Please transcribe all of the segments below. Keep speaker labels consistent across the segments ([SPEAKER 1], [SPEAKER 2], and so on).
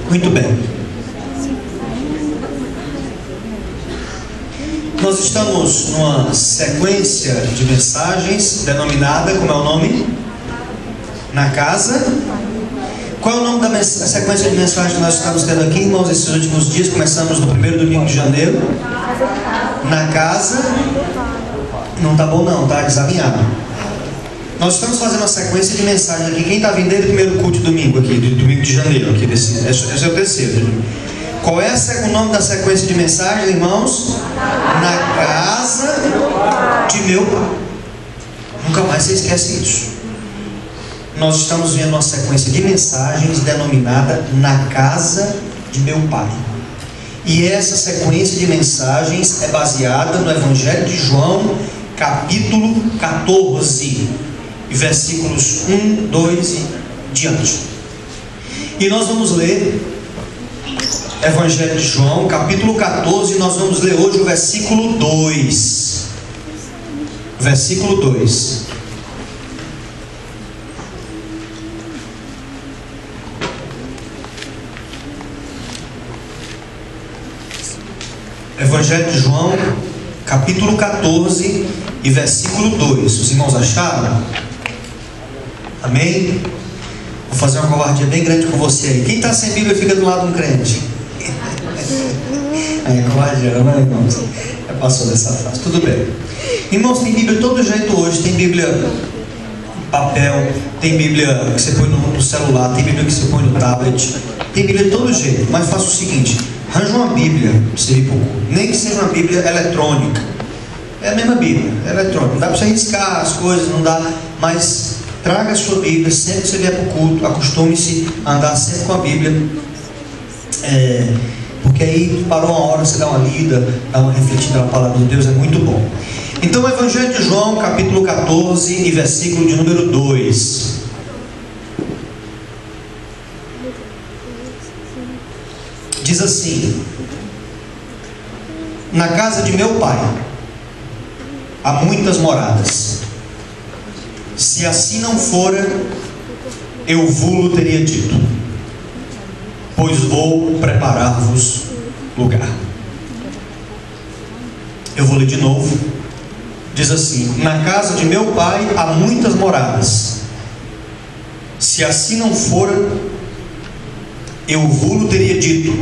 [SPEAKER 1] Muito bem. Nós estamos numa sequência de mensagens denominada, como é o nome? Na casa. Qual é o nome da sequência de mensagens que nós estamos tendo aqui, irmãos, esses últimos dias? Começamos no primeiro domingo de janeiro. Na casa. Não tá bom não, tá desalinhado. Nós estamos fazendo uma sequência de mensagens aqui. Quem está vindo desde o primeiro culto de domingo aqui, do domingo de janeiro, aqui esse é o terceiro. Qual é o nome da sequência de mensagens, irmãos? Na casa de meu pai. Nunca mais você esquece isso. Nós estamos vendo uma sequência de mensagens denominada Na Casa de Meu Pai. E essa sequência de mensagens é baseada no Evangelho de João, capítulo 14, versículos 1, 2 e diante. E nós vamos ler Evangelho de João, capítulo 14, e nós vamos ler hoje o versículo 2. Versículo 2. Evangelho de João, capítulo 14 e versículo 2. Os irmãos acharam? Amém? Vou fazer uma covardia bem grande com você aí. Quem está sem Bíblia fica do lado de um crente. É covardia, não é, irmãos? Já passou dessa fase. Tudo bem. Irmãos, tem Bíblia de todo jeito hoje. Tem Bíblia em papel, tem Bíblia que você põe no celular, tem Bíblia que você põe no tablet. Tem Bíblia de todo jeito. Mas faça o seguinte: arranja uma Bíblia, nem que seja uma Bíblia eletrônica. É a mesma Bíblia, é eletrônica. Não dá para você riscar as coisas, não dá. Mas traga a sua Bíblia sempre que você vier para o culto. Acostume-se a andar sempre com a Bíblia. Porque aí parou uma hora, você dá uma lida, dá uma refletida na palavra de Deus, é muito bom. Então, o Evangelho de João, capítulo 14 e versículo de número 2. Diz assim: Na casa de meu pai há muitas moradas. Se assim não fora, eu vou-lo teria dito, pois vou preparar-vos lugar. Eu vou ler de novo. Diz assim: Na casa de meu pai há muitas moradas. Se assim não fora, eu vou-lo teria dito,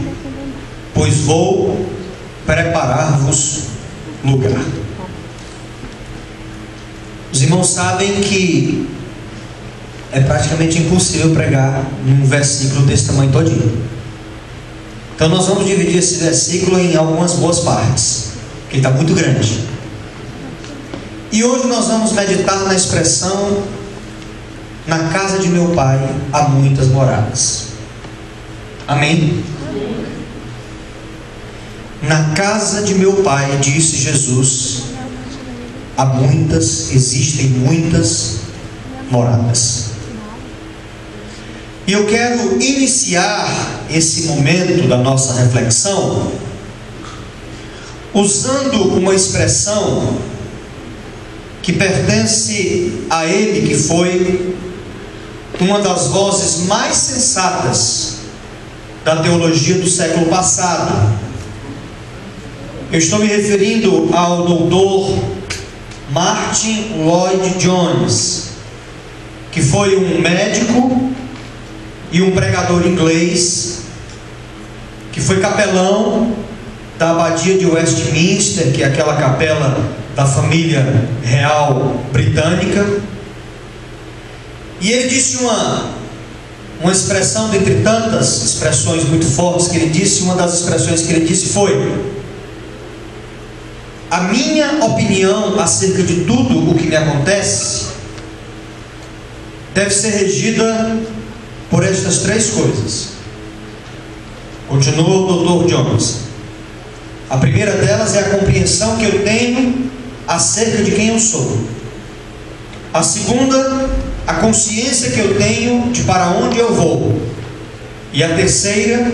[SPEAKER 1] pois vou preparar-vos lugar. Os irmãos sabem que é praticamente impossível pregar num versículo desse tamanho todinho. Então nós vamos dividir esse versículo em algumas boas partes, porque ele está muito grande. E hoje nós vamos meditar na expressão: na casa de meu pai há muitas moradas. Amém? Na casa de meu pai, disse Jesus, existem muitas moradas. E eu quero iniciar esse momento da nossa reflexão usando uma expressão que pertence a ele, que foi uma das vozes mais sensatas da teologia do século passado. Eu estou me referindo ao doutor Martyn Lloyd-Jones, que foi um médico e um pregador inglês, que foi capelão da abadia de Westminster, que é aquela capela da família real britânica. E ele disse uma expressão dentre tantas expressões muito fortes que ele disse. Uma das expressões que ele disse foi: a minha opinião acerca de tudo o que me acontece deve ser regida por estas três coisas. Continua o Dr. Jones. A primeira delas é a compreensão que eu tenho acerca de quem eu sou. A segunda, a consciência que eu tenho de para onde eu vou. E a terceira,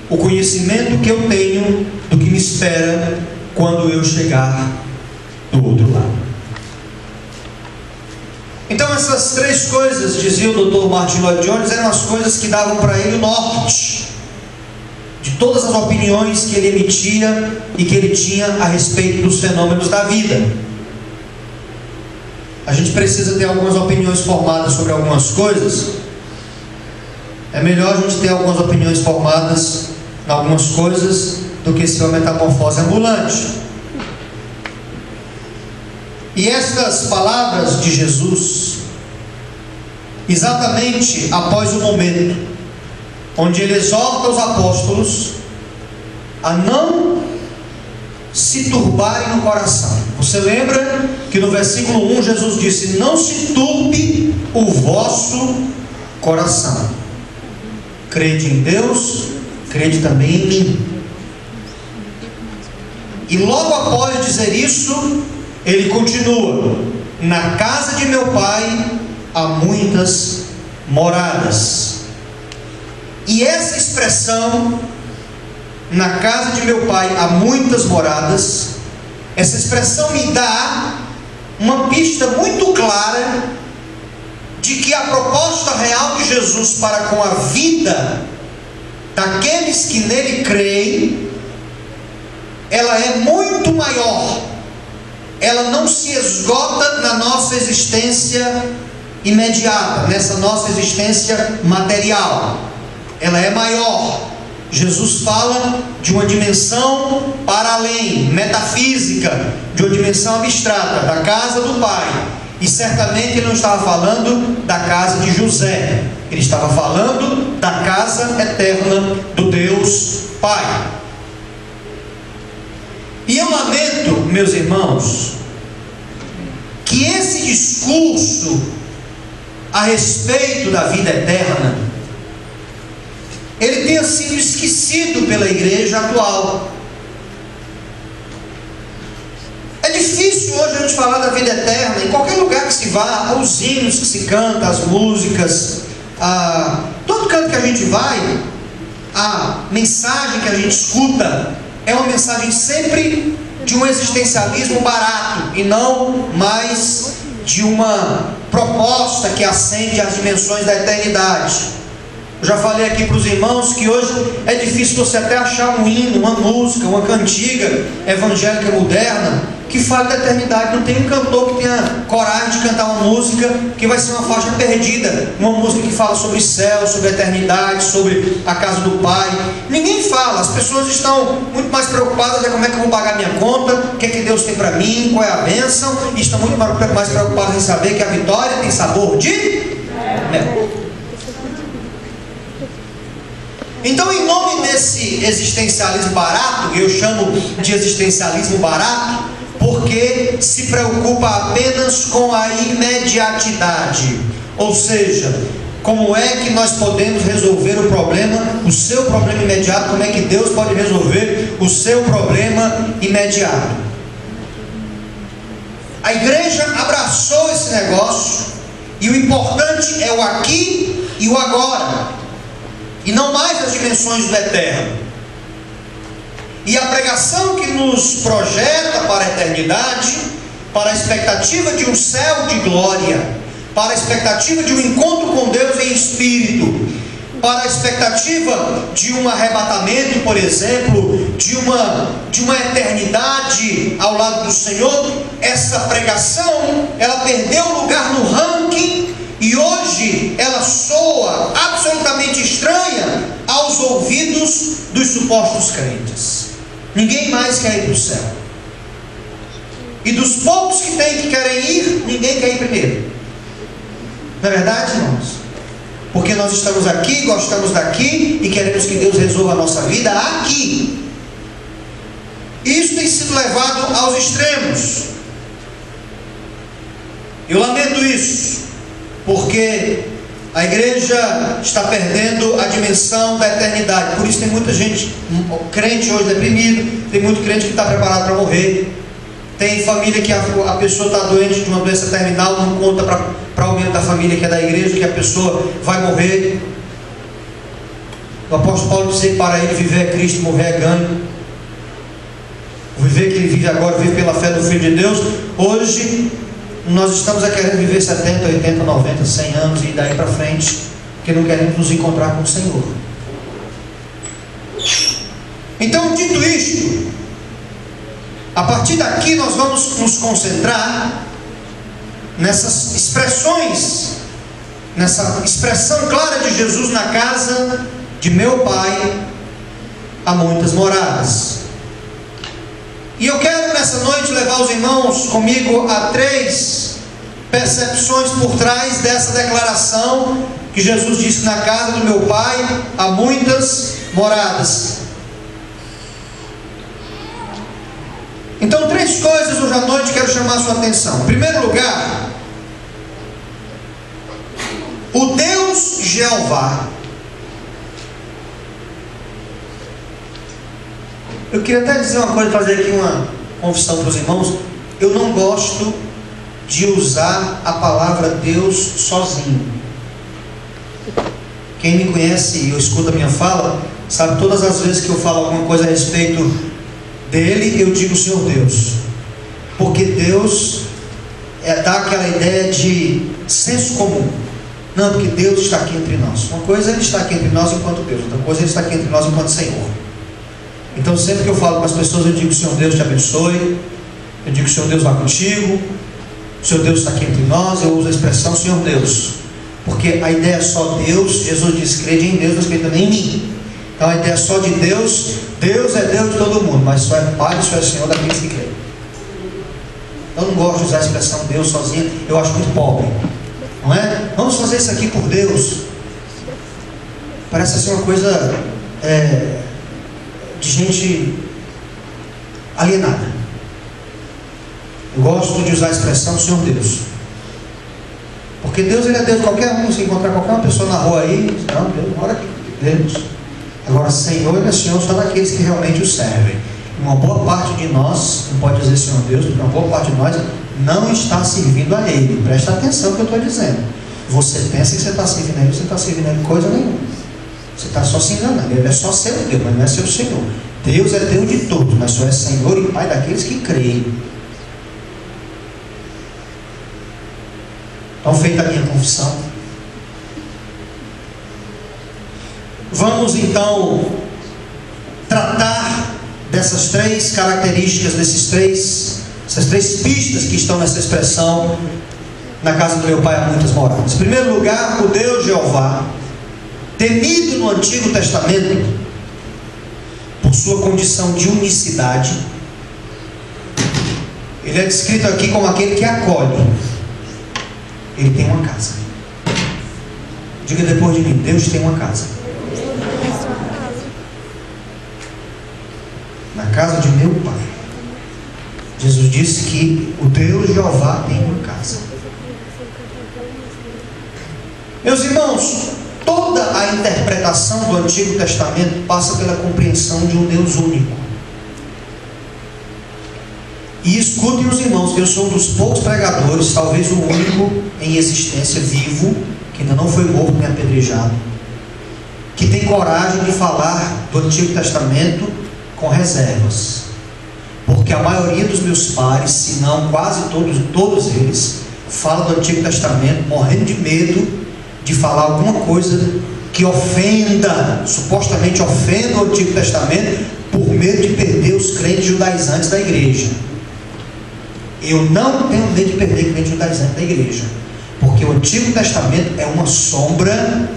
[SPEAKER 1] o conhecimento que eu tenho do que me espera quando eu chegar do outro lado. essas três coisas, dizia o Dr. Martin Lloyd Jones, eram as coisas que davam para ele o norte de todas as opiniões que ele emitia e que ele tinha a respeito dos fenômenos da vida. A gente precisa ter algumas opiniões formadas sobre algumas coisas. É melhor a gente ter algumas opiniões formadas em algumas coisas do que ser uma metamorfose ambulante. E estas palavras de Jesus, exatamente após o momento onde ele exorta os apóstolos a não se turbarem no coração. Você lembra que no versículo 1 Jesus disse: não se turbe o vosso coração. Crede em Deus, crede também em mim. E logo após dizer isso, ele continua: na casa de meu pai há muitas moradas. E essa expressão, na casa de meu pai há muitas moradas, essa expressão me dá uma pista muito clara de que a proposta real de Jesus para com a vida daqueles que nele creem, ela é muito maior. Ela não se esgota na nossa existência imediata, nessa nossa existência material. Ela é maior. Jesus fala de uma dimensão para além, metafísica, de uma dimensão abstrata, da casa do Pai. E certamente ele não estava falando da casa de José, ele estava falando da casa eterna do Deus Pai. E eu lamento, meus irmãos, que esse discurso a respeito da vida eterna, ele tenha sido esquecido pela igreja atual. É difícil hoje a gente falar da vida eterna. Em qualquer lugar que se vá, os hinos que se canta, as músicas, todo canto que a gente vai, a mensagem que a gente escuta é uma mensagem sempre de um existencialismo barato, e não mais de uma proposta que ascende às dimensões da eternidade. Eu já falei aqui para os irmãos que hoje é difícil você até achar um hino, uma música, uma cantiga evangélica moderna que fale da eternidade. Não tem um cantor que tenha coragem de cantar uma música que vai ser uma faixa perdida, uma música que fala sobre céu, sobre a eternidade, sobre a casa do Pai. Ninguém fala. As pessoas estão muito mais preocupadas com como é que eu vou pagar minha conta, o que é que Deus tem para mim, qual é a bênção, e estão muito mais preocupadas em saber que a vitória tem sabor de mel. Então, em nome desse existencialismo barato, eu chamo de existencialismo barato, porque se preocupa apenas com a imediatidade. Ou seja, como é que nós podemos resolver o problema, o seu problema imediato, como é que Deus pode resolver o seu problema imediato. A igreja abraçou esse negócio, e o importante é o aqui e o agora, e não mais as dimensões do eterno. E a pregação que nos projeta para a eternidade, para a expectativa de um céu de glória, para a expectativa de um encontro com Deus em espírito, para a expectativa de um arrebatamento, por exemplo, de uma eternidade ao lado do Senhor, essa pregação, ela perdeu lugar no ranking. E hoje ela soa absolutamente estranha aos ouvidos dos supostos crentes. Ninguém mais quer ir para o céu. E dos poucos que querem ir, ninguém quer ir primeiro. Não é verdade, irmãos? Porque nós estamos aqui, gostamos daqui e queremos que Deus resolva a nossa vida aqui. E isso tem sido levado aos extremos. Eu lamento isso, porque a igreja está perdendo a dimensão da eternidade. Por isso tem muita gente, crente hoje deprimido, tem muito crente que está preparado para morrer. Tem família que a pessoa está doente de uma doença terminal, não conta para o membro da família que é da igreja que a pessoa vai morrer. O apóstolo Paulo disse que para ele viver é Cristo, morrer é ganho. O viver que ele vive agora, vive pela fé do Filho de Deus. Hoje nós estamos querendo viver 70, 80, 90, 100 anos e daí para frente, porque não queremos nos encontrar com o Senhor. Então, dito isto, a partir daqui nós vamos nos concentrar nessas expressões, nessa expressão clara de Jesus: na casa de meu Pai há muitas moradas. E eu quero nessa noite levar os irmãos comigo a 3 percepções por trás dessa declaração que Jesus disse: na casa do meu Pai há muitas moradas. Então, 3 coisas hoje à noite quero chamar a sua atenção. Em primeiro lugar, o Deus Jeová. Eu queria até dizer uma coisa, fazer aqui uma confissão para os irmãos. Eu não gosto de usar a palavra Deus sozinho. Quem me conhece e escuta a minha fala, sabe, todas as vezes que eu falo alguma coisa a respeito dele, eu digo Senhor Deus, porque Deus dá aquela ideia de senso comum. Não, porque Deus está aqui entre nós. Uma coisa é Ele está aqui entre nós enquanto Deus, outra coisa é Ele está aqui entre nós enquanto Senhor. Então, sempre que eu falo com as pessoas, eu digo: Senhor Deus te abençoe, eu digo: Senhor Deus vá contigo, Senhor Deus está aqui entre nós. Eu uso a expressão Senhor Deus, porque a ideia é só Deus. Jesus disse: crede em Deus, mas crede também em mim. Então a ideia é só de Deus. Deus é Deus de todo mundo, mas só é Pai e só é Senhor daqueles que creem. Eu não gosto de usar a expressão Deus sozinha, eu acho muito pobre, não é? Vamos fazer isso aqui por Deus. Parece ser uma coisa de gente alienada. Eu gosto de usar a expressão Senhor Deus, porque Deus, Ele é Deus de qualquer um. Se encontrar qualquer uma pessoa na rua aí, não, Deus mora aqui, Deus. Agora, Senhor, Ele é Senhor só daqueles que realmente o servem. Uma boa parte de nós, não pode dizer Senhor Deus, porque uma boa parte de nós não está servindo a Ele. Presta atenção no que eu estou dizendo. Você pensa que você está servindo a Ele, você está servindo a Ele coisa nenhuma. Você está só se enganando. Ele é só seu Deus, mas não é seu Senhor. Deus é Deus de todos, mas só é Senhor e Pai daqueles que creem. Então, feita a minha confissão, vamos então tratar dessas 3 características, essas 3 pistas que estão nessa expressão: na casa do meu Pai há muitas moradas. Em primeiro lugar, o Deus Jeová, temido no Antigo Testamento por sua condição de unicidade. Ele é descrito aqui como aquele que acolhe. Ele tem uma casa. Diga depois de mim: Deus tem uma casa. Na casa de meu Pai. Jesus disse que o Deus Jeová tem uma casa. Meus irmãos, toda a interpretação do Antigo Testamento passa pela compreensão de um Deus único. E escutem os irmãos, eu sou um dos poucos pregadores, talvez o único em existência vivo, que ainda não foi morto nem apedrejado, que tem coragem de falar do Antigo Testamento com reservas. Porque a maioria dos meus pares, se não quase todos eles, falam do Antigo Testamento morrendo de medo de falar alguma coisa que ofenda, supostamente ofenda o Antigo Testamento, por medo de perder os crentes judaizantes da igreja. Eu não tenho medo de perder crente judaizante da igreja, porque o Antigo Testamento é uma sombra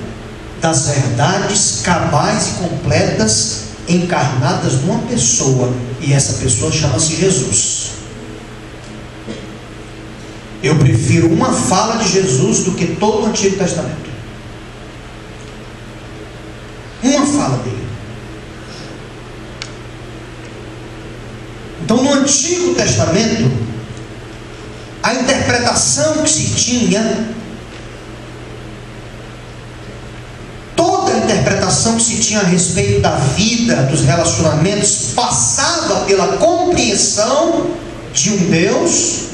[SPEAKER 1] das verdades cabais e completas encarnadas numa pessoa, e essa pessoa chama-se Jesus. Eu prefiro uma fala de Jesus do que todo o Antigo Testamento. Uma fala dele. Então, no Antigo Testamento, a interpretação que se tinha, toda a interpretação que se tinha a respeito da vida, dos relacionamentos, passava pela compreensão de um Deus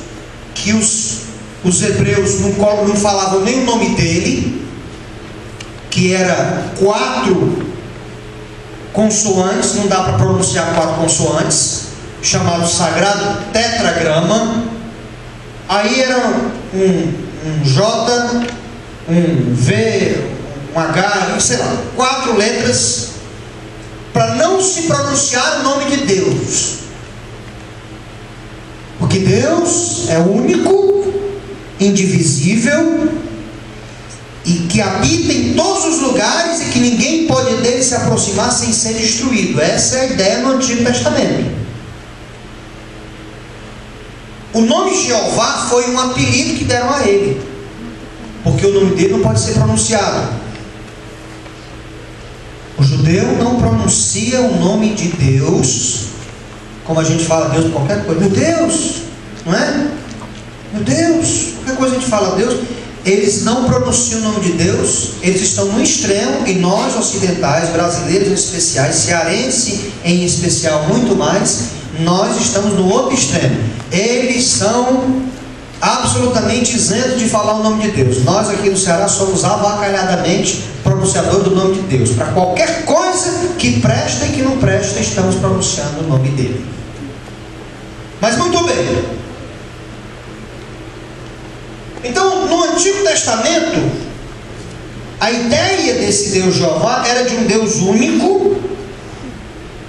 [SPEAKER 1] que os hebreus não falavam nem o nome dele, que era 4 consoantes, não dá para pronunciar 4 consoantes, chamado Sagrado Tetragrama. Aí era um J, um V, um H, sei lá, 4 letras, para não se pronunciar o nome de Deus. Porque Deus é único, indivisível, e que habita em todos os lugares e que ninguém pode dele se aproximar sem ser destruído. Essa é a ideia no Antigo Testamento. O nome Jeová foi um apelido que deram a ele, porque o nome dele não pode ser pronunciado. O judeu não pronuncia o nome de Deus como a gente fala Deus por qualquer coisa. Meu Deus, não é? Meu Deus, qualquer coisa a gente fala Deus. Eles não pronunciam o nome de Deus. Eles estão no extremo, e nós ocidentais, brasileiros em especial, cearense em especial muito mais, nós estamos no outro extremo. Eles são absolutamente isentos de falar o nome de Deus. Nós aqui no Ceará somos avacalhadamente pronunciadores do nome de Deus. Para qualquer coisa que presta e que não presta, estamos pronunciando o nome dele. Mas muito bem. Então, no Antigo Testamento, a ideia desse Deus Jeová era de um Deus único,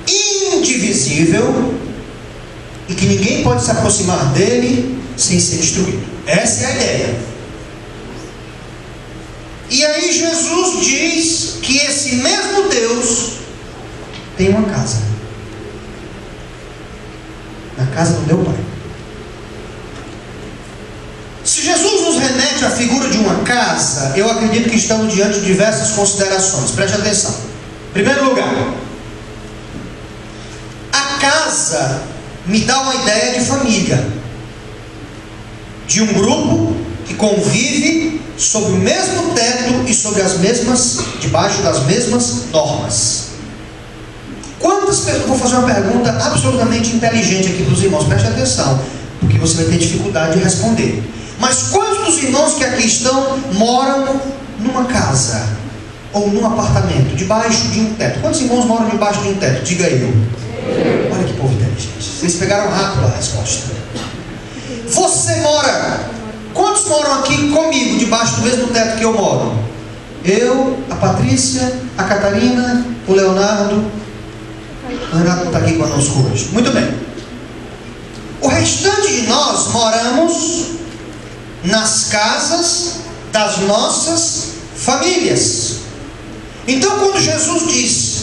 [SPEAKER 1] indivisível, e que ninguém pode se aproximar dele sem ser destruído. Essa é a ideia. E aí Jesus diz que esse mesmo Deus tem uma casa. Na casa do meu Pai. Se Jesus nos remete à figura de uma casa, eu acredito que estamos diante de diversas considerações. Preste atenção. Em primeiro lugar, a casa me dá uma ideia de família, de um grupo que convive sob o mesmo teto e sobre as mesmas, debaixo das mesmas normas. Quantas pessoas, vou fazer uma pergunta absolutamente inteligente aqui para os irmãos, preste atenção, porque você vai ter dificuldade de responder. Mas quantos dos irmãos que aqui estão moram numa casa ou num apartamento, debaixo de um teto? Quantos irmãos moram debaixo de um teto? Diga eu. Olha que povo inteligente. Vocês pegaram rápido a resposta. Você mora. Quantos moram aqui comigo, debaixo do mesmo teto que eu moro? Eu, a Patrícia, a Catarina, o Leonardo. O Renato está aqui conosco hoje. Muito bem. O restante de nós moramos nas casas das nossas famílias. Então, quando Jesus diz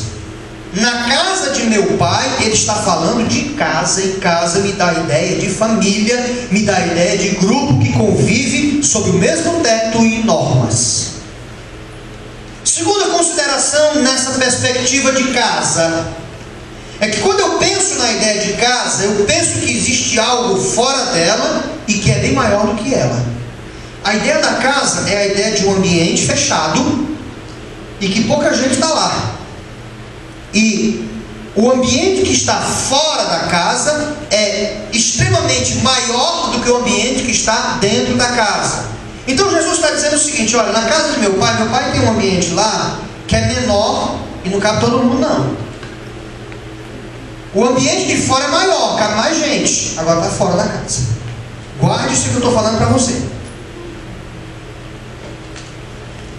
[SPEAKER 1] na casa de meu Pai, ele está falando de casa, e casa me dá a ideia de família, me dá a ideia de grupo que convive sob o mesmo teto e normas. Segunda consideração nessa perspectiva de casa é que quando eu penso na ideia de casa, eu penso que existe algo fora dela e que é bem maior do que ela. A ideia da casa é a ideia de um ambiente fechado e que pouca gente está lá. E o ambiente que está fora da casa é extremamente maior do que o ambiente que está dentro da casa. Então Jesus está dizendo o seguinte: olha, na casa de meu pai tem um ambiente lá que é menor e não cabe todo mundo não. O ambiente de fora é maior, cabe mais gente, agora está fora da casa. Guarde isso que eu estou falando para você.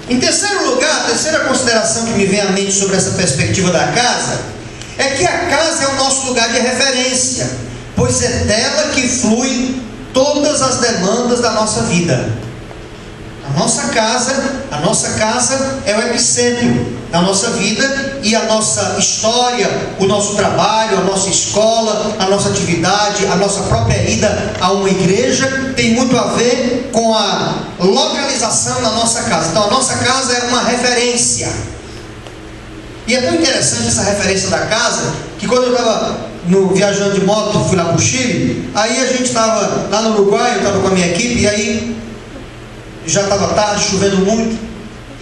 [SPEAKER 1] Em terceiro lugar, a terceira consideração que me vem à mente sobre essa perspectiva da casa é que a casa é o nosso lugar de referência, pois é dela que fluem todas as demandas da nossa vida. A nossa casa é o epicentro da nossa vida, e a nossa história, o nosso trabalho, a nossa escola, a nossa atividade, a nossa própria ida a uma igreja tem muito a ver com a localização da nossa casa. Então a nossa casa é uma referência. E é tão interessante essa referência da casa, que quando eu estava viajando de moto, fui lá para o Chile, aí a gente estava lá no Uruguai, eu estava com a minha equipe, e aí já estava tarde, chovendo muito.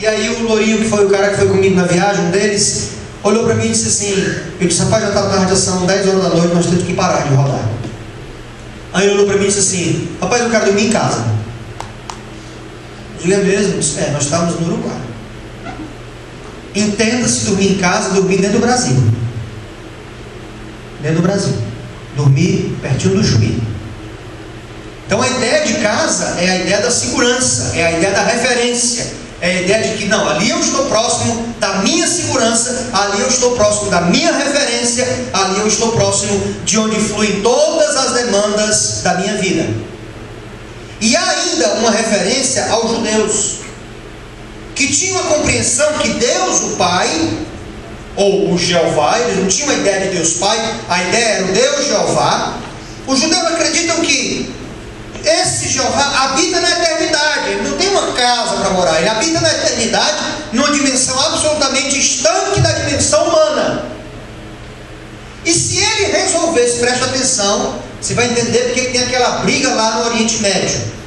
[SPEAKER 1] E aí o Lourinho, que foi o cara que foi comigo na viagem, um deles, olhou para mim e disse assim, eu disse: rapaz, já está tarde, são 10 horas da noite, nós temos que parar de rodar. Aí ele olhou para mim e disse assim: rapaz, eu quero dormir em casa. Eu disse: é mesmo? Eu disse: nós estamos no Uruguai. Entenda-se dormir em casa, dormir dentro do Brasil. Dentro do Brasil. Dormir pertinho do Chuí. Então a ideia de casa é a ideia da segurança, é a ideia da referência, é a ideia de que não, ali eu estou próximo da minha segurança, ali eu estou próximo da minha referência, ali eu estou próximo de onde fluem todas as demandas da minha vida. E há ainda uma referência aos judeus, que tinham a compreensão que Deus, o Pai, ou o Jeová, eles não tinham a ideia de Deus Pai, a ideia era o Deus Jeová. Os judeus acreditam que esse Jeová habita na eternidade, ele não tem uma casa para morar, ele habita na eternidade, numa dimensão absolutamente estanque da dimensão humana. E se ele resolvesse, preste atenção, você vai entender porque tem aquela briga lá no Oriente Médio.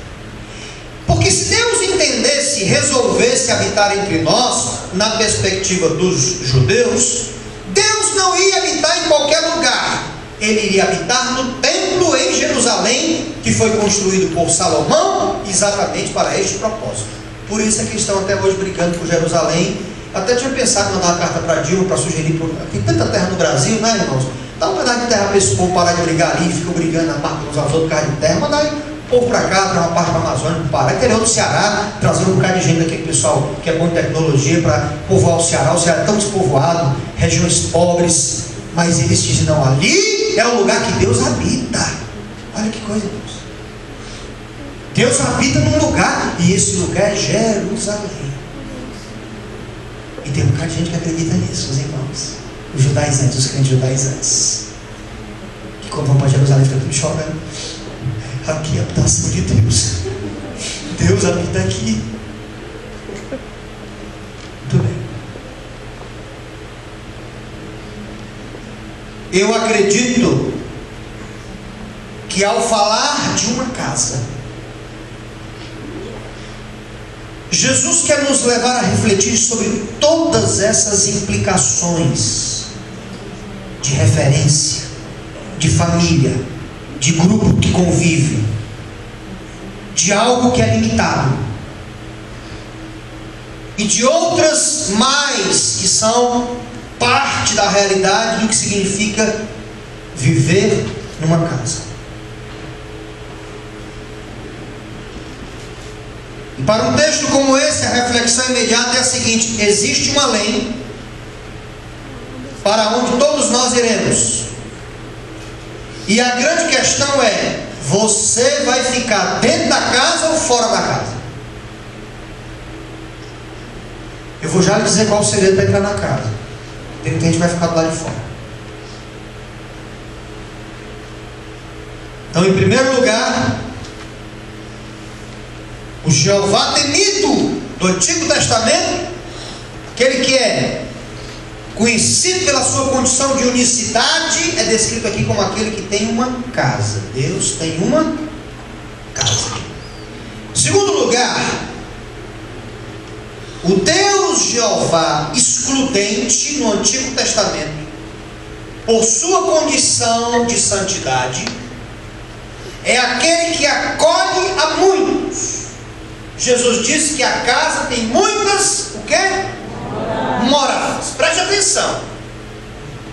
[SPEAKER 1] Porque se Deus entendesse, resolvesse habitar entre nós, na perspectiva dos judeus, Deus não ia habitar em qualquer lugar. Ele iria habitar no templo em Jerusalém, que foi construído por Salomão, exatamente para este propósito. Por isso é que estão até hoje brigando por Jerusalém. Até tinha pensado em mandar uma carta para Dilma, para sugerir, tem tanta terra no Brasil, né, irmãos? Dá um pedaço de terra para esse povo parar de brigar ali, ficam brigando, marcam uns aos outros por causa de terra, mandar o povo para cá, para uma parte para a Amazônia, para o Pará, interior do Ceará, trazer um bocado de gente daquele pessoal que é bom em tecnologia para povoar o Ceará. O Ceará é tão despovoado, regiões pobres, mas eles dizem, não, ali é o lugar que Deus habita. Olha que coisa, Deus. Deus habita num lugar, e esse lugar é Jerusalém. E tem um bocado de gente que acredita nisso, os irmãos, os judaizantes, os crentes judaizantes, que quando vão para Jerusalém ficam tudo chorando. Aqui é a habitação de Deus. Deus habita aqui. Muito bem. Eu acredito que ao falar de uma casa, Jesus quer nos levar a refletir sobre todas essas implicações de referência, de família, de grupo que convive, de algo que é limitado, e de outras mais que são parte da realidade do que significa viver numa casa. E para um texto como esse, a reflexão imediata é a seguinte: existe uma lei para onde todos nós iremos. E a grande questão é: você vai ficar dentro da casa ou fora da casa? Eu vou já lhe dizer qual o segredo para entrar na casa. De repente vai ficar do lado de fora. Então, em primeiro lugar, o Jeová temido do Antigo Testamento, aquele que é conhecido pela sua condição de unicidade, é descrito aqui como aquele que tem uma casa. Deus tem uma casa. Em segundo lugar, o Deus Jeová excludente no Antigo Testamento, por sua condição de santidade, é aquele que acolhe a muitos. Jesus disse que a casa tem muitas, o quê? Moradas. Preste atenção.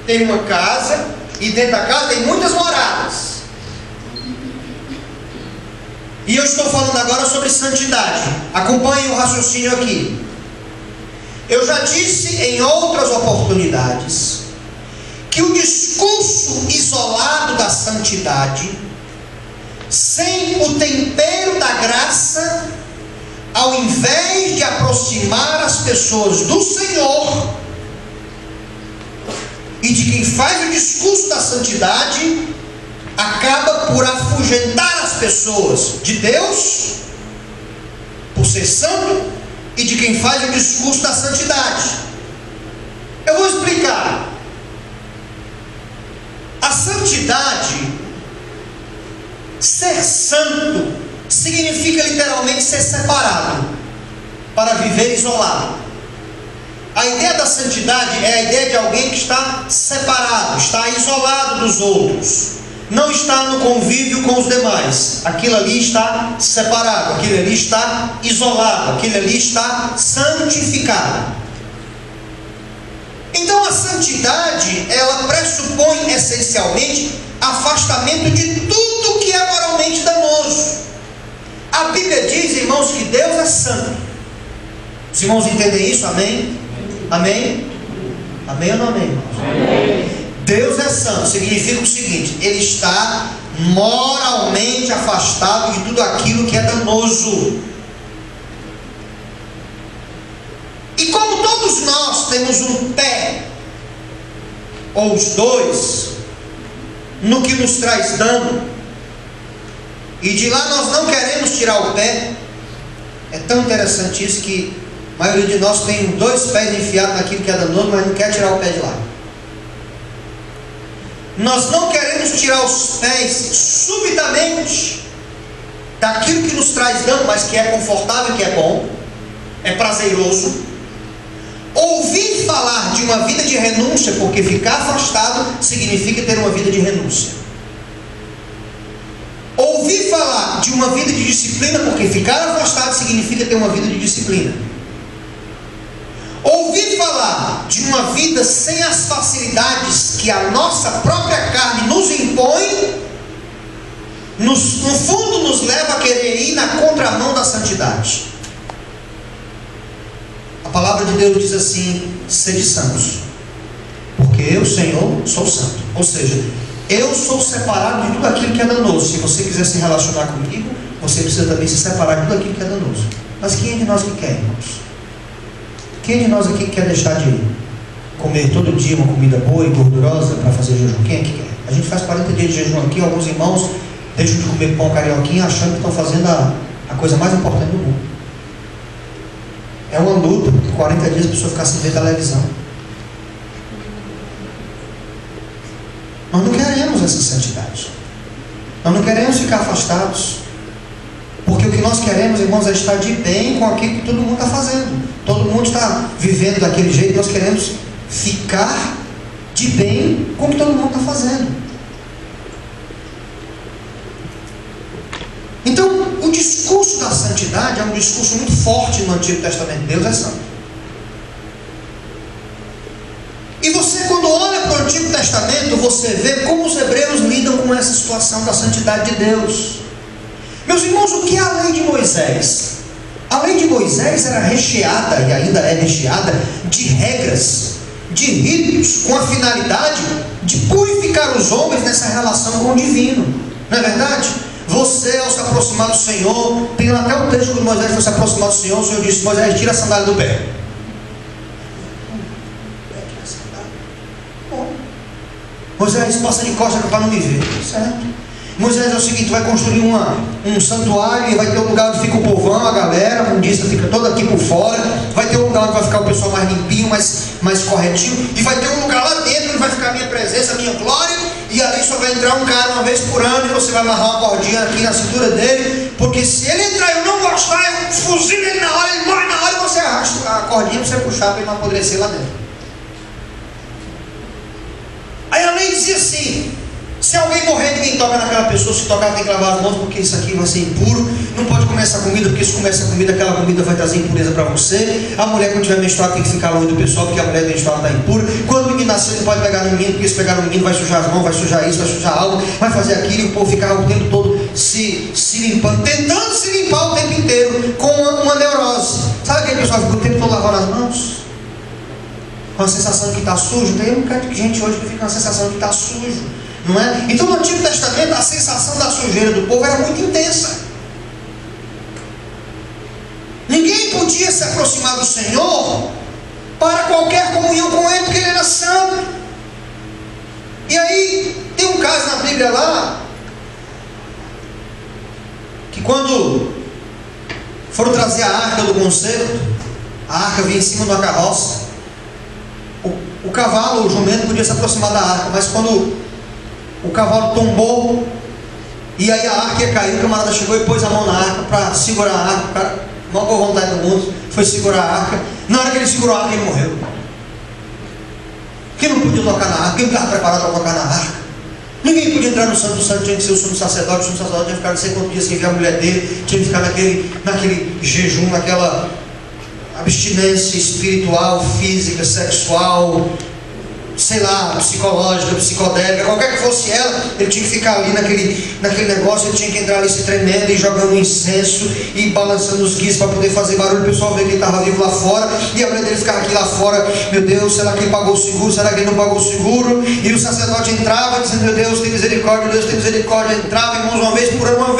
[SPEAKER 1] Tem uma casa e dentro da casa tem muitas moradas. E eu estou falando agora sobre santidade. Acompanhe o raciocínio aqui. Eu já disse em outras oportunidades que o discurso isolado da santidade, sem o tempero da graça, ao invés de aproximar as pessoas do Senhor e de quem faz o discurso da santidade, acaba por afugentar as pessoas de Deus, por ser santo, e de quem faz o discurso da santidade. Eu vou explicar. A santidade, ser santo, significa literalmente ser separado, para viver isolado. A ideia da santidade é a ideia de alguém que está separado, está isolado dos outros, não está no convívio com os demais. Aquilo ali está separado, aquilo ali está isolado, aquilo ali está santificado. Então a santidade, ela pressupõe essencialmente afastamento de tudo que é moralmente danoso. A Bíblia diz, irmãos, que Deus é santo. Os irmãos entendem isso? Amém? Amém? Amém ou não amém, irmãos? Amém. Deus é santo, significa o seguinte: Ele está moralmente afastado de tudo aquilo que é danoso. E como todos nós temos um pé, ou os dois, no que nos traz dano, e de lá nós não queremos tirar o pé. É tão interessante isso que a maioria de nós tem dois pés enfiados naquilo que é danoso, mas não quer tirar o pé de lá. Nós não queremos tirar os pés subitamente daquilo que nos traz dano, mas que é confortável, que é bom, é prazeroso. Ouvir falar de uma vida de renúncia, porque ficar afastado significa ter uma vida de renúncia. Ouvir falar de uma vida de disciplina, porque ficar afastado significa ter uma vida de disciplina. Ouvir falar de uma vida sem as facilidades que a nossa própria carne nos impõe, no fundo nos leva a querer ir na contramão da santidade. A palavra de Deus diz assim: sede santos, porque eu, Senhor, sou santo. Ou seja, eu sou separado de tudo aquilo que é danoso. Se você quiser se relacionar comigo, você precisa também se separar de tudo aquilo que é danoso. Mas quem é de nós que quer, irmãos? Quem de nós aqui quer deixar de comer todo dia uma comida boa e gordurosa para fazer jejum? Quem é que quer? A gente faz 40 dias de jejum aqui. Alguns irmãos deixam de comer pão carioquinha achando que estão fazendo a coisa mais importante do mundo. É uma luta, por 40 dias a pessoa ficar sem ver televisão. Nós não queremos essa santidade. Nós não queremos ficar afastados. Porque o que nós queremos, irmãos, é estar de bem com aquilo que todo mundo está fazendo. Todo mundo está vivendo daquele jeito. Nós queremos ficar de bem com o que todo mundo está fazendo. Então, o discurso da santidade é um discurso muito forte no Antigo Testamento. Deus é santo. E você, quando olha para o Antigo Testamento, você vê como os hebreus lidam com essa situação da santidade de Deus. Meus irmãos, o que é a lei de Moisés? A lei de Moisés era recheada, e ainda é recheada, de regras, de ritos, com a finalidade de purificar os homens nessa relação com o divino. Não é verdade? Você, ao se aproximar do Senhor, tem até o texto quando Moisés foi se aproximar do Senhor, o Senhor disse: Moisés, tira a sandália do pé. Moisés, passa de costas para não me ver. Certo? Moisés, é o seguinte: vai construir um santuário, e vai ter um lugar onde fica o povão, a galera, a mundista fica toda aqui por fora. Vai ter um lugar onde vai ficar o pessoal mais limpinho, mais corretinho. E vai ter um lugar lá dentro onde vai ficar a minha presença, a minha glória. E ali só vai entrar um cara uma vez por ano, e você vai amarrar uma cordinha aqui na cintura dele. Porque se ele entrar e eu não gostar, eu fuzilo ele na hora, ele morre na hora, e você arrasta a cordinha para você puxar para ele não apodrecer lá dentro. Aí a lei dizia assim: se alguém morrer, ninguém toca naquela pessoa. Se tocar, tem que lavar as mãos, porque isso aqui vai ser impuro. Não pode comer essa comida, porque se comer essa comida, aquela comida vai trazer impureza para você. A mulher, quando tiver menstruada, tem que ficar longe do pessoal, porque a mulher menstruada está impura. Quando o menino nascer, não pode pegar no menino, porque se pegar no menino, vai sujar as mãos, vai sujar isso, vai sujar algo, vai fazer aquilo. E o povo ficava o tempo todo se limpando, tentando se limpar o tempo inteiro, com uma neurose. Sabe aquele pessoal que fica o tempo todo lavando as mãos? Com a sensação de que está sujo? Tem um bocado de gente hoje que fica com a sensação de que está sujo. Não é? Então, no Antigo Testamento, a sensação da sujeira do povo era muito intensa. Ninguém podia se aproximar do Senhor para qualquer comunhão com Ele, porque Ele era santo. E aí, tem um caso na Bíblia lá, que quando foram trazer a arca do concerto, a arca vinha em cima de uma carroça. O cavalo, o jumento, podia se aproximar da arca, mas quando o cavalo tombou e aí a arca ia cair, o camarada chegou e pôs a mão na arca para segurar a arca. O cara, mal com vontade do mundo, foi segurar a arca. Na hora que ele segurou a arca, ele morreu. Quem não podia tocar na arca? Quem não estava preparado para tocar na arca? Ninguém podia entrar no santo. O santo tinha que ser o sumo sacerdote. O sumo sacerdote tinha que ficar não sei quantos dias sem ver a mulher dele, tinha que ficar naquele jejum, naquela abstinência espiritual, física, sexual, sei lá, psicológica, psicodélica, qualquer que fosse ela, ele tinha que ficar ali naquele negócio, ele tinha que entrar ali se tremendo e jogando incenso e balançando os guias para poder fazer barulho, o pessoal vê que ele estava vivo lá fora, e a mulher dele ficava aqui lá fora, meu Deus, será que ele pagou o seguro, será que ele não pagou o seguro? E o sacerdote entrava dizendo, meu Deus, tem misericórdia, Deus tem misericórdia, entrava, irmãos, uma vez por ano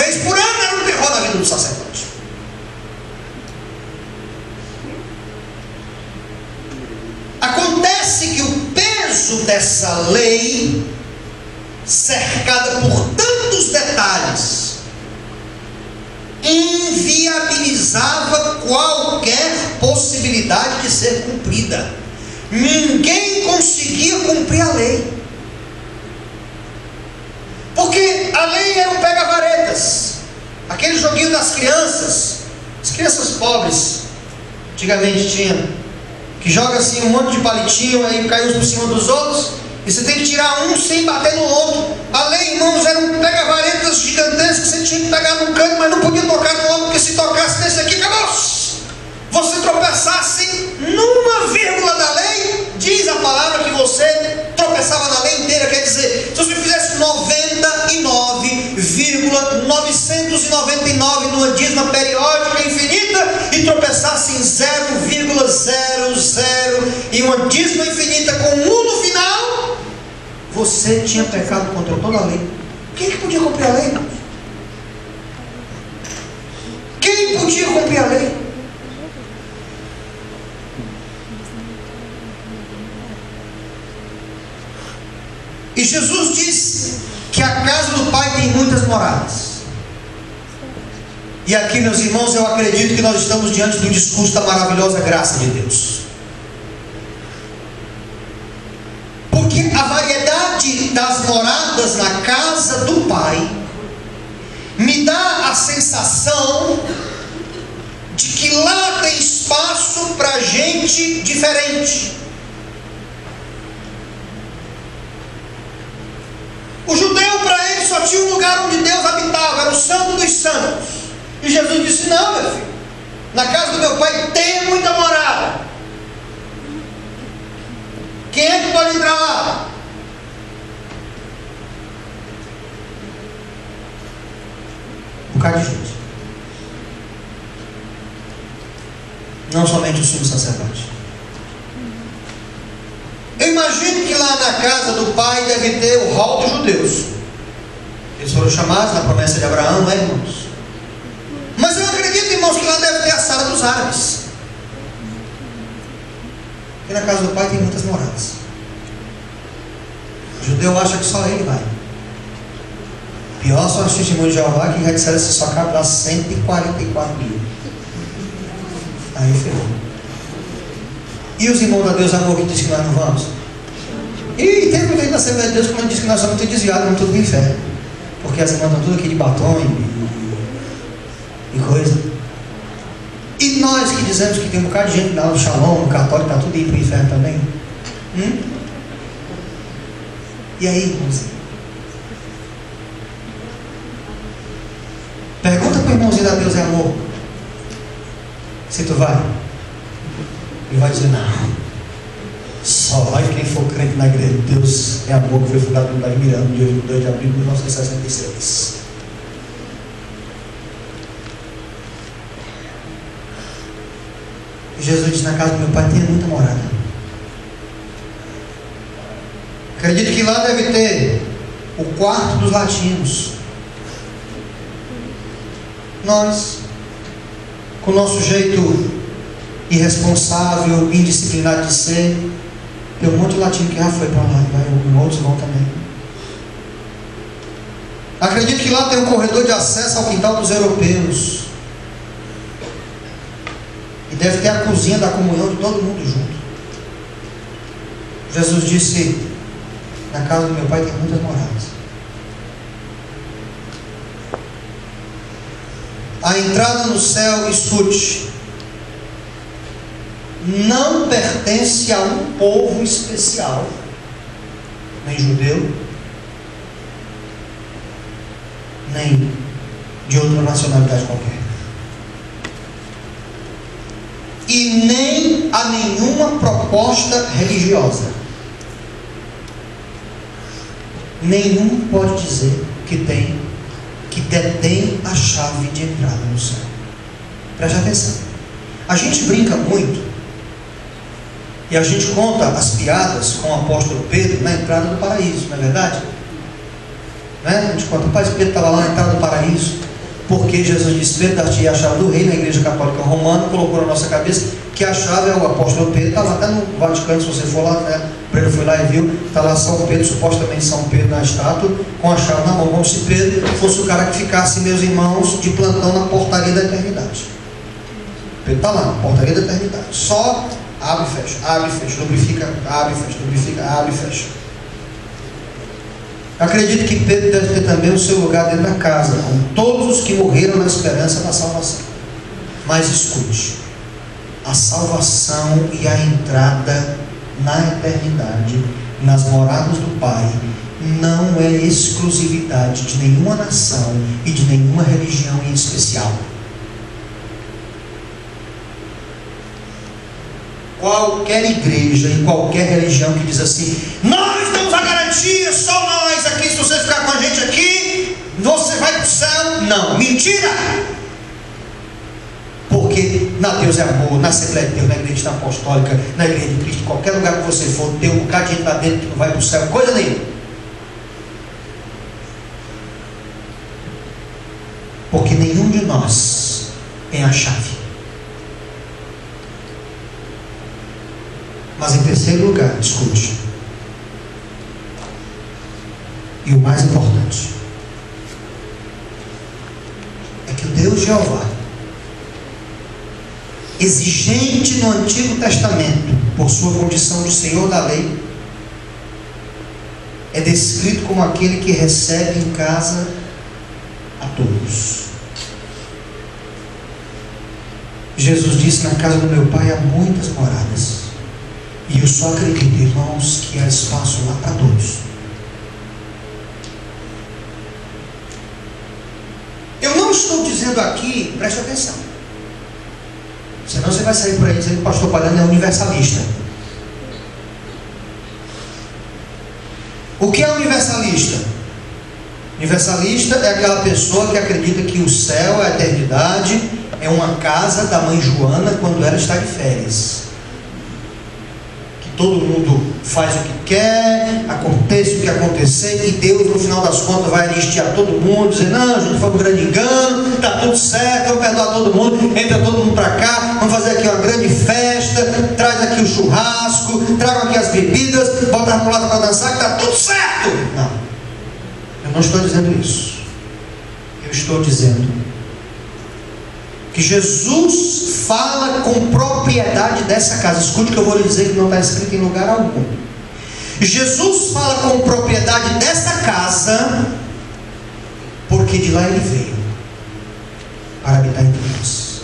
[SPEAKER 1] era um terror na vida do sacerdote. Acontece que o peso dessa lei, cercada por tantos detalhes, inviabilizava qualquer possibilidade de ser cumprida. Ninguém conseguia cumprir a lei, porque a lei era um pega-varetas, aquele joguinho das crianças, as crianças pobres antigamente tinham, que joga assim um monte de palitinho, aí cai uns por cima dos outros, e você tem que tirar um sem bater no outro. A lei, irmãos, era um pega-varetas gigantesco, você tinha que pegar num canto, mas não podia tocar no outro, porque se tocasse nesse aqui, acabou-se. Você tropeçasse numa vírgula da lei, diz a palavra que você tropeçava na lei inteira, quer dizer, se você fizesse 99,999 numa dízima periódica infinita e tropeçasse em 0,00 e uma dízima infinita com 1 no final, você tinha pecado contra toda a lei. Quem que podia cumprir a lei? Quem podia cumprir a lei? E Jesus disse que a casa do Pai tem muitas moradas. E aqui, meus irmãos, eu acredito que nós estamos diante do discurso da maravilhosa graça de Deus. Porque a variedade das moradas na casa do Pai me dá a sensação de que lá tem espaço para gente diferente. O judeu, para ele, só tinha um lugar onde Deus habitava, era o Santo dos Santos. E Jesus disse, não, meu filho, na casa do meu Pai tem muita morada. Quem é que pode entrar lá? Um bocado de gente. Não somente o sumo sacerdote. Eu imagino que lá na casa do Pai deve ter o hall dos judeus. Eles foram chamados na promessa de Abraão, não é, irmãos? Mas eu acredito, irmãos, que lá deve ter a sala dos árabes. Porque na casa do Pai tem muitas moradas. O judeu acha que só ele vai. Pior são os testemunhos de Jeová, que já disseram que só cabe lá 144 mil. Aí ferrou. E os irmãos da Deus Amor que dizem que nós não vamos? E tem muita gente da Assembleia de Deus que diz que nós somos muito desviados, vamos tudo para o inferno. Porque as irmãs estão tudo aqui de batom e coisa. E nós que dizemos que tem um bocado de gente lá no Shalom, no católico, está tudo indo para o inferno também. E aí, irmãos? Pergunta para o irmãozinho da Deus é Amor se tu vai. Ele vai dizer, não, só vai quem for crente na igreja de Deus é Amor, que foi fundado no Davi Miranda, dia 2 de abril de 1966. E Jesus disse, na casa do meu Pai tem muita morada. Acredito que lá deve ter o quarto dos latinos. Nós, com o nosso jeito irresponsável, indisciplinado de ser, tem um monte de latino que já foi para lá, e outros vão também. Acredito que lá tem um corredor de acesso ao quintal dos europeus, e deve ter a cozinha da comunhão de todo mundo junto. Jesus disse, na casa do meu Pai tem muitas moradas. A entrada no céu, escute, não pertence a um povo especial, nem judeu, nem de outra nacionalidade qualquer, e nem a nenhuma proposta religiosa. nenhum pode dizer que detém a chave de entrada no céu. Preste atenção. A gente brinca muito e a gente conta as piadas com o apóstolo Pedro na entrada do paraíso, não é verdade? Né? A gente conta, pai, Pedro estava lá na entrada do paraíso, porque Jesus disse: Pedro, dar-te a chave do reino. Na Igreja Católica Romana colocou na nossa cabeça que a chave é o apóstolo Pedro. Está lá até no Vaticano, se você for lá, né? O Pedro foi lá e viu, está lá São Pedro, supostamente São Pedro na estátua, com a chave na mão, como se Pedro fosse o cara que ficasse, meus irmãos, de plantão na portaria da eternidade. Pedro está lá, na portaria da eternidade, só abre e fecha, lubrifica, abre e fecha, lubrifica, abre e fecha. Eu acredito que Pedro deve ter também o seu lugar dentro da casa, com todos os que morreram na esperança da salvação. Mas escute, a salvação e a entrada na eternidade, nas moradas do Pai, não é exclusividade de nenhuma nação e de nenhuma religião em especial. Qualquer igreja e qualquer religião que diz assim: nós damos a garantia, só nós aqui, se você ficar com a gente aqui, você vai para o céu. Não, mentira! Porque na Deus é amor, na Assembleia de Deus, na Igreja Apostólica, na Igreja de Cristo, em qualquer lugar que você for, tem um bocado de gente lá dentro que não vai para o céu, coisa nenhuma. Porque nenhum de nós tem a chave. Mas em terceiro lugar, escute, e o mais importante, é que o Deus Jeová, exigente no Antigo Testamento, por sua condição de Senhor da lei, é descrito como aquele que recebe em casa a todos. Jesus disse: na casa do meu Pai há muitas moradas. E eu só acredito, irmãos, que há espaço lá para todos. Eu não estou dizendo aqui, preste atenção, senão você vai sair por aí dizendo que o pastor Palhano é universalista. O que é universalista? Universalista é aquela pessoa que acredita que o céu, a eternidade, é uma casa da mãe Joana quando ela está de férias. Todo mundo faz o que quer, acontece o que acontecer, e Deus, no final das contas, vai anistiar todo mundo, dizer: não, a gente foi um grande engano, está tudo certo, vamos perdoar todo mundo, entra todo mundo para cá, vamos fazer aqui uma grande festa, traz aqui o churrasco, tragam aqui as bebidas, bota a mulata para dançar, que está tudo certo. Não, eu não estou dizendo isso. Eu estou dizendo que Jesus fala com propriedade dessa casa. Escute o que eu vou lhe dizer, que não está escrito em lugar algum. Jesus fala com propriedade dessa casa, porque de lá ele veio para habitar entre nós.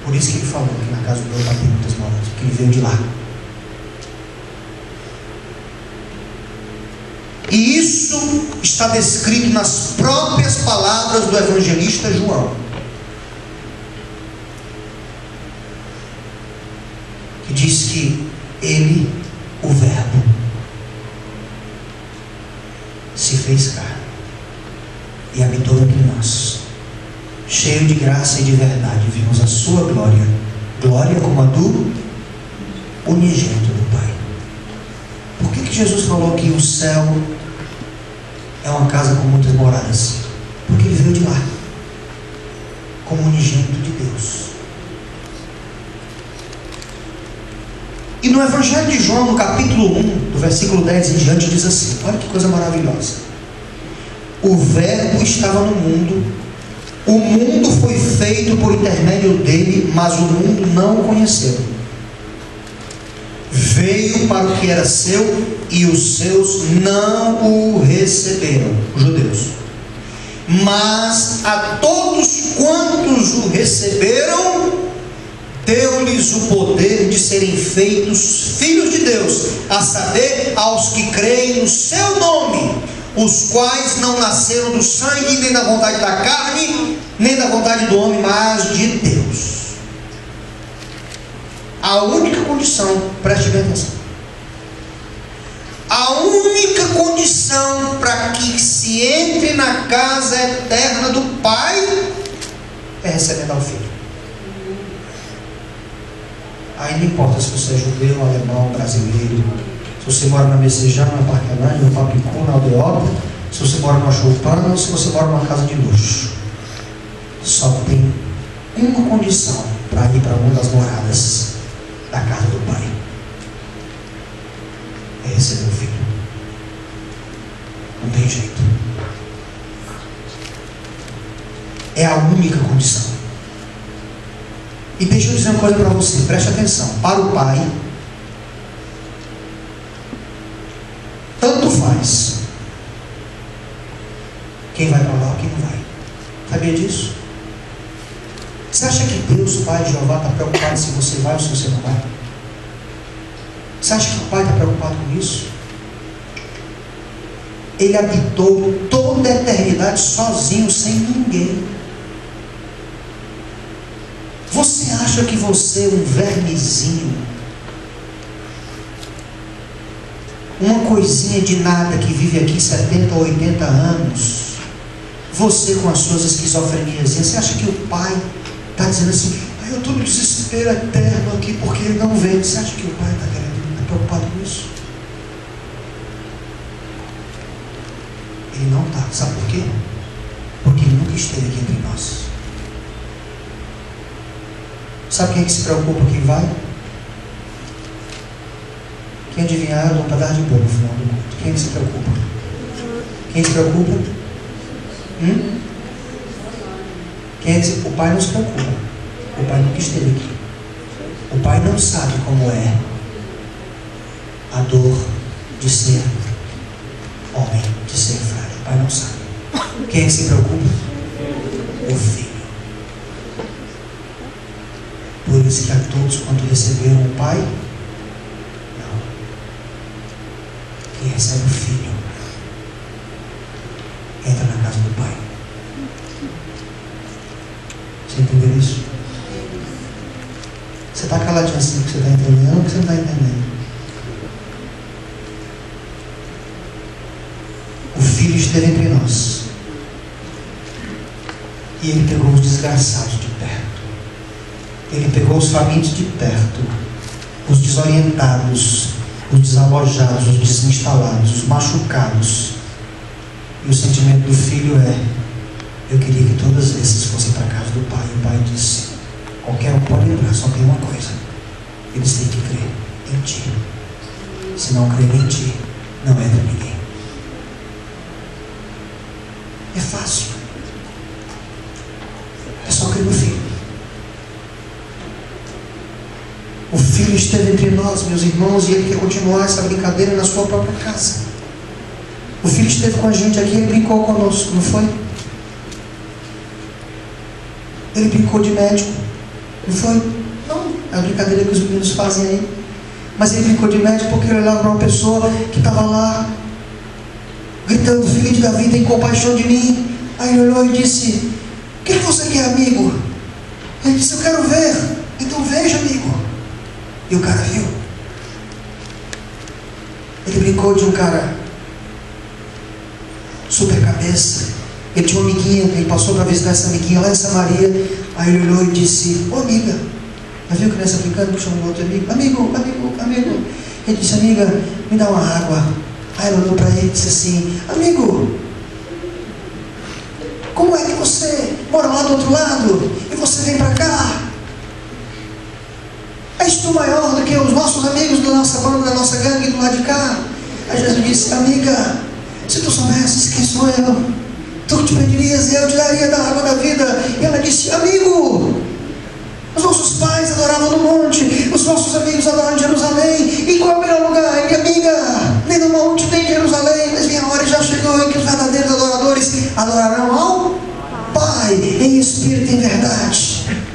[SPEAKER 1] Por isso que ele falou que na casa do meu Pai tem muitas moradas, porque ele veio de lá. E isso está descrito nas próprias palavras do evangelista João, que diz que ele, o Verbo, se fez carne e habitou entre nós, cheio de graça e de verdade. Vimos a sua glória, glória como a do unigênito do Pai. Por que Jesus falou que o céu é uma casa com muitas moradas? Porque ele veio de lá, como unigênito de Deus. E no Evangelho de João, no capítulo 1, do versículo 10 em diante, diz assim: olha que coisa maravilhosa. O Verbo estava no mundo, o mundo foi feito por intermédio dele, mas o mundo não o conheceu. Veio para o que era seu, e os seus não o receberam, os judeus. Mas a todos quantos o receberam, deu-lhes o poder de serem feitos filhos de Deus, a saber, aos que creem no seu nome, os quais não nasceram do sangue, nem da vontade da carne, nem da vontade do homem, mas de Deus. A única condição, preste bem atenção, a única única condição para que se entre na casa eterna do Pai é recebendo ao Filho. Aí não importa se você é judeu, alemão, brasileiro, se você mora na Messejana, na Parquelândia, no Papicu, na Aldeota, se você mora numa choupana ou se você mora numa casa de luxo. Só tem uma condição para ir para uma das moradas da casa do Pai: é receber o Filho. Não tem jeito. É a única condição. E deixa eu dizer uma coisa para você, preste atenção. Para o Pai, tanto faz quem vai para lá ou quem não vai. Sabia disso? Você acha que Deus, o Pai, Jeová, está preocupado se você vai ou se você não vai? Você acha que o Pai está preocupado com isso? Ele habitou toda a eternidade sozinho, sem ninguém. Você acha que você é um vermezinho, uma coisinha de nada que vive aqui 70 ou 80 anos, você com as suas esquizofrenias, você acha que o Pai está dizendo assim: eu estou no desespero eterno aqui porque ele não vem? Você acha que o Pai está preocupado com isso? Ele não está. Sabe por quê? Porque ele nunca esteve aqui entre nós. Sabe quem é que se preocupa quem vai? Quem adivinhar, eu dou um pedaço de bolo no final do culto. Quem é que se preocupa? Quem se preocupa? Quem é que se... O Pai não se preocupa. O Pai nunca esteve aqui. O Pai não sabe como é a dor de ser homem, de ser frágil. O Pai não sabe. Quem é que se preocupa? O Filho. Por isso que a todos quanto receberam o Pai, não. Quem recebe o Filho entra na casa do Pai. Você entendeu isso? Você está caladinho assim que você está entendendo ou que você não está entendendo? O Filho esteve entre nós. E Ele pegou os desgraçados de perto. Ele pegou os famintos de perto, os desorientados, os desalojados, os desinstalados, os machucados. E o sentimento do Filho é: eu queria que todos esses fossem para a casa do Pai. E o Pai disse: qualquer um pode entrar, só tem uma coisa: eles têm que crer em Ti. Se não crer em Ti, não entra ninguém. É fácil. É só crer no Filho. O Filho esteve entre nós, meus irmãos, e Ele quer continuar essa brincadeira na sua própria casa. O Filho esteve com a gente aqui, Ele brincou conosco, não foi? Ele brincou de médico, não foi? Não, é a brincadeira que os meninos fazem aí. Mas Ele brincou de médico porque Ele olhava para uma pessoa que estava lá, gritando: Filho de Davi, tem compaixão de mim. Aí Ele olhou e disse: o que você quer, amigo? Ele disse: eu quero ver. Então veja, amigo. E o cara viu. Ele brincou de um cara super cabeça. Ele tinha uma amiguinha, ele passou para visitar essa amiguinha lá em Samaria. Aí ele olhou e disse: ô amiga, já viu criança brincando? Chamou outro amigo: amigo. Ele disse: amiga, me dá uma água. Aí ela olhou para ele e disse assim: amigo, como é que você mora lá do outro lado e você vem para cá? És tu maior do que os nossos amigos da nossa banda, da nossa gangue do lado de cá? Aí Jesus disse: amiga, se tu soubesses quem sou eu, tu te pedirias e eu te daria da água da vida. E ela disse: amigo, os nossos pais adoravam no monte, os nossos amigos adoram em Jerusalém. E qual é o melhor lugar? E amiga, nem no monte nem em Jerusalém, mas minha hora já chegou em que os verdadeiros adoradores adorarão ao Pai em espírito e em verdade.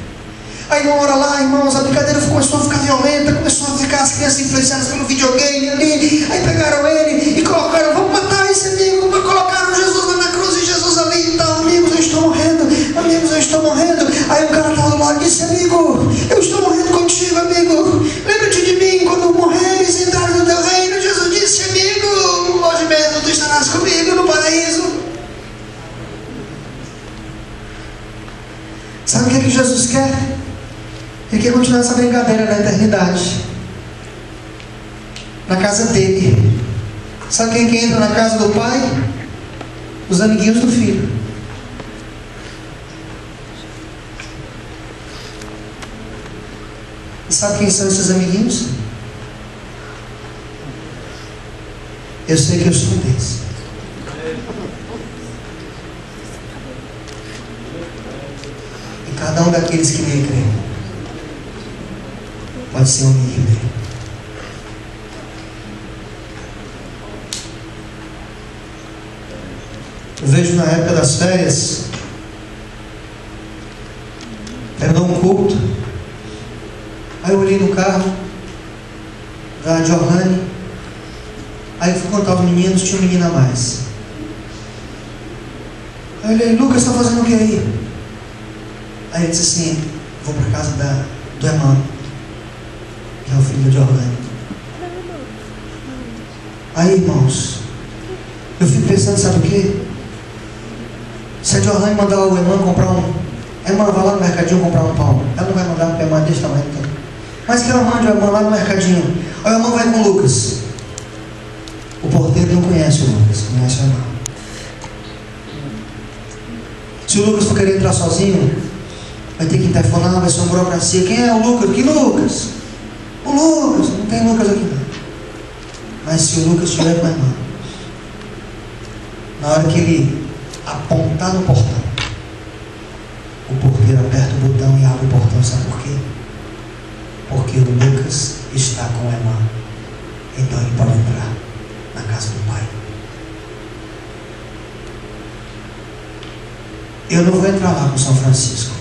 [SPEAKER 1] Aí uma hora lá, irmãos, a brincadeira começou a ficar violenta, começou a ficar as crianças influenciadas pelo videogame ali. Aí pegaram ele e colocaram: vamos matar esse amigo. Colocaram Jesus lá na cruz e Jesus ali e tal. Amigos, eu estou morrendo. Amigos, eu estou morrendo. Aí o cara estava do lado e disse: amigo, eu estou morrendo contigo, amigo. Lembra-te de mim quando morreres e entrares no teu reino. Jesus disse: amigo, hoje que Jesus quer? Ele quer continuar essa brincadeira na eternidade, na casa dele. Sabe quem que entra na casa do Pai? Os amiguinhos do Filho. E sabe quem são esses amiguinhos? Eu sei que eu sou um deles. E cada um daqueles que nele crê pode ser um amiguinho dele. Eu vejo na época das férias, terminou um culto, aí eu olhei no carro da Johanne, aí eu fui contar aos meninos, tinha um menino a mais. Aí eu olhei, Lucas, está fazendo o que aí? Aí ele disse assim, vou para casa do irmão, que é o filho da Johanne. Aí, irmãos, eu fico pensando, sabe o quê? Se a Johanne mandar o irmão comprar a irmã vai lá no mercadinho comprar um pão, ela não vai mandar porque a irmã desse tamanho, então. Mas que ela mande o irmão lá no mercadinho, aí o irmão vai com o Lucas. O porteiro não conhece o Lucas, conhece o irmão. Se o Lucas for querer entrar sozinho, vai ter que interfonar, vai ser uma burocracia. Quem é o Lucas? Que Lucas? O Lucas, não tem Lucas aqui não. Mas se o Lucas estiver com a irmã, na hora que ele apontar no portão, o porteiro aperta o botão e abre o portão. Sabe por quê? Porque o Lucas está com a irmã, então ele pode entrar na casa do Pai. Eu não vou entrar lá com São Francisco.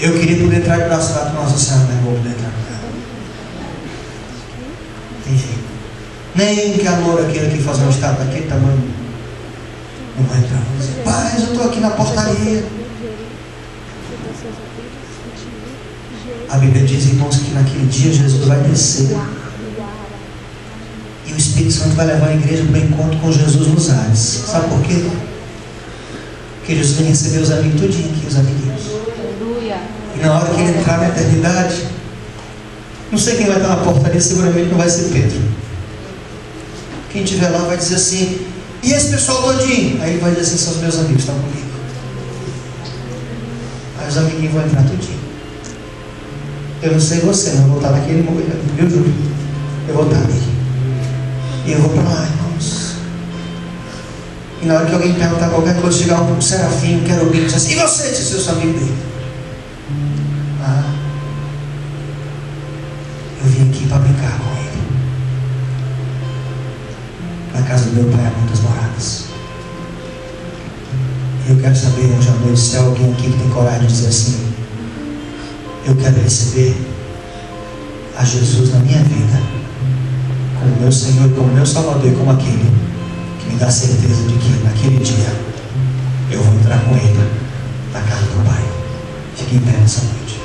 [SPEAKER 1] Eu queria poder entrar de braço dado com Nossa Senhora, mas não vou poder entrar com ela. Tem jeito. Nem que a loura queira que fazer um estado daquele tamanho, não vai entrar. Vou dizer, pai, eu estou aqui na portaria. A Bíblia diz, irmãos, que naquele dia Jesus vai descer e o Espírito Santo vai levar a igreja para o encontro com Jesus nos ares. Sabe por quê? Porque Jesus vai receber os amigos tudinho aqui, os amiguinhos. E na hora que ele entrar na eternidade, não sei quem vai estar na portaria, seguramente não vai ser Pedro. Quem estiver lá vai dizer assim, e esse pessoal todinho? Aí ele vai dizer assim, são os meus amigos, estão comigo. Aí os amiguinhos vão entrar tudinho. Eu não sei você, mas eu vou estar naquele momento, viu, Júlio? Eu vou estar ali. E eu vou para lá, irmãos. E na hora que alguém perguntar qualquer coisa, chegar um serafim, um querubim, diz assim, e você? Disse, eu sou amigo dele. Ah, eu vim aqui para brincar com ele. Na casa do meu pai há muitas moradas. E eu quero saber hoje à noite se há alguém aqui que tem coragem de dizer assim, eu quero receber a Jesus na minha vida como meu Senhor, como meu Salvador e como aquele que me dá certeza de que naquele dia eu vou entrar com ele na casa do Pai. Fique em pé nessa noite.